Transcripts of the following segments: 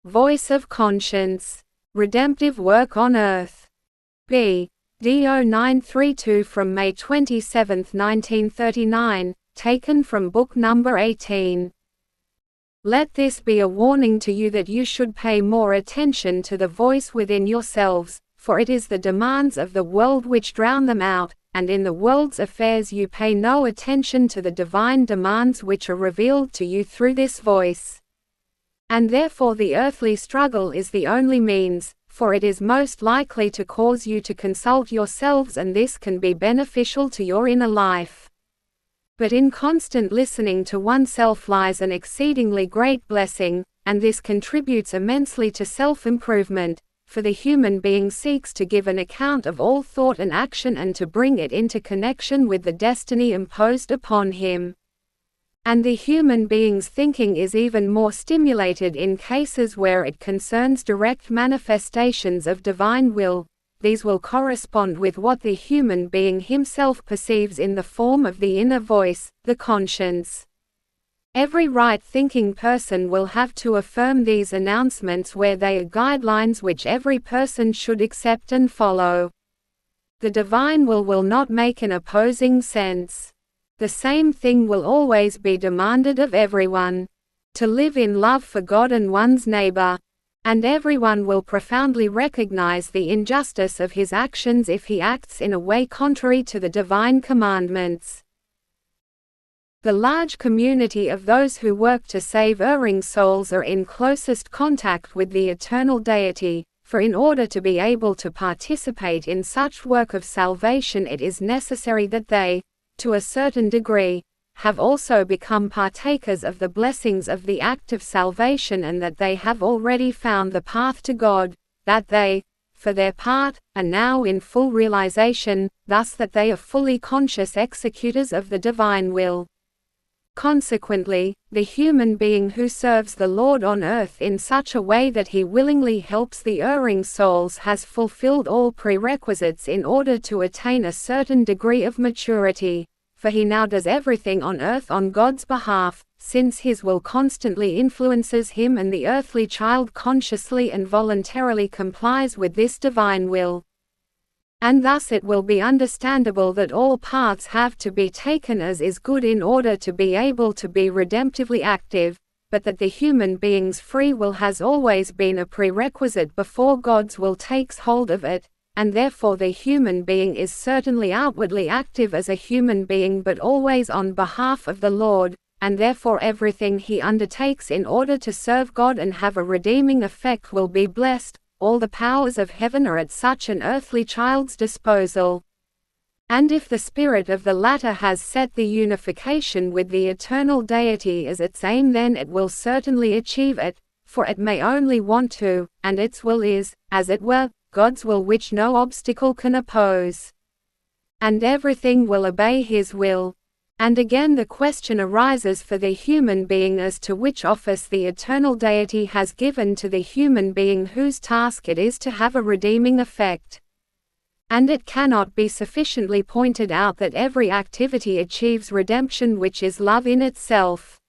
Voice of Conscience. Redemptive Work on Earth. BD0932 from May 27, 1939, taken from book number 18. Let this be a warning to you that you should pay more attention to the voice within yourselves, for it is the demands of the world which drown them out, and in the world's affairs you pay no attention to the divine demands which are revealed to you through this voice. And therefore the earthly struggle is the only means, for it is most likely to cause you to consult yourselves, and this can be beneficial to your inner life. But in constant listening to oneself lies an exceedingly great blessing, and this contributes immensely to self-improvement, for the human being seeks to give an account of all thought and action and to bring it into connection with the destiny imposed upon him. And the human being's thinking is even more stimulated in cases where it concerns direct manifestations of divine will. These will correspond with what the human being himself perceives in the form of the inner voice, the conscience. Every right-thinking person will have to affirm these announcements where they are guidelines which every person should accept and follow. The divine will not make an opposing sense. The same thing will always be demanded of everyone. To live in love for God and one's neighbor. And everyone will profoundly recognize the injustice of his actions if he acts in a way contrary to the divine commandments. The large community of those who work to save erring souls are in closest contact with the eternal deity, for in order to be able to participate in such work of salvation it is necessary that they, to a certain degree, have also become partakers of the blessings of the act of salvation, and that they have already found the path to God, that they, for their part, are now in full realization, thus that they are fully conscious executors of the divine will. Consequently, the human being who serves the Lord on earth in such a way that he willingly helps the erring souls has fulfilled all prerequisites in order to attain a certain degree of maturity, for he now does everything on earth on God's behalf, since his will constantly influences him, and the earthly child consciously and voluntarily complies with this divine will. And thus it will be understandable that all paths have to be taken as is good in order to be able to be redemptively active, but that the human being's free will has always been a prerequisite before God's will takes hold of it, and therefore the human being is certainly outwardly active as a human being but always on behalf of the Lord, and therefore everything he undertakes in order to serve God and have a redeeming effect will be blessed. All the powers of heaven are at such an earthly child's disposal. And if the spirit of the latter has set the unification with the eternal deity as its aim, then it will certainly achieve it, for it may only want to, and its will is, as it were, God's will which no obstacle can oppose. And everything will obey his will. And again the question arises for the human being as to which office the eternal deity has given to the human being whose task it is to have a redeeming effect. And it cannot be sufficiently pointed out that every activity achieves redemption, which is love in itself.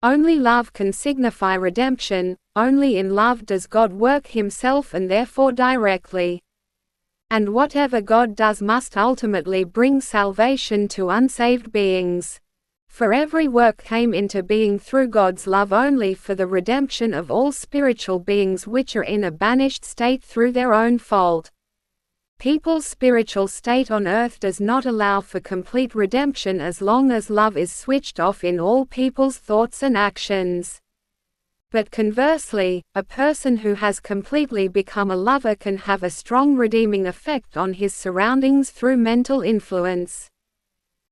Only love can signify redemption, only in love does God work himself, and therefore directly. And whatever God does must ultimately bring salvation to unsaved beings. For every work came into being through God's love only for the redemption of all spiritual beings which are in a banished state through their own fault. People's spiritual state on earth does not allow for complete redemption as long as love is switched off in all people's thoughts and actions. But conversely, a person who has completely become a lover can have a strong redeeming effect on his surroundings through mental influence.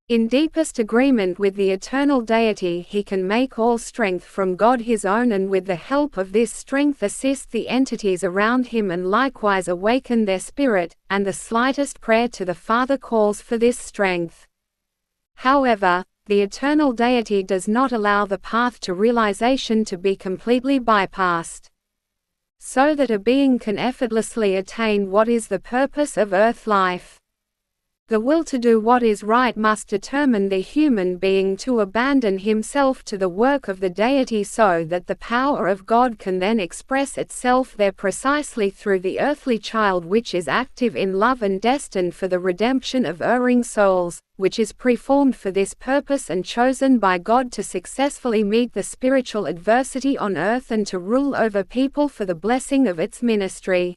In deepest agreement with the eternal deity, he can make all strength from God his own, and with the help of this strength assist the entities around him and likewise awaken their spirit, and the slightest prayer to the Father calls for this strength. However, the eternal deity does not allow the path to realization to be completely bypassed, so that a being can effortlessly attain what is the purpose of earth life. The will to do what is right must determine the human being to abandon himself to the work of the deity so that the power of God can then express itself there precisely through the earthly child which is active in love and destined for the redemption of erring souls, which is preformed for this purpose and chosen by God to successfully meet the spiritual adversity on earth and to rule over people for the blessing of its ministry.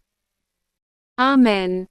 Amen.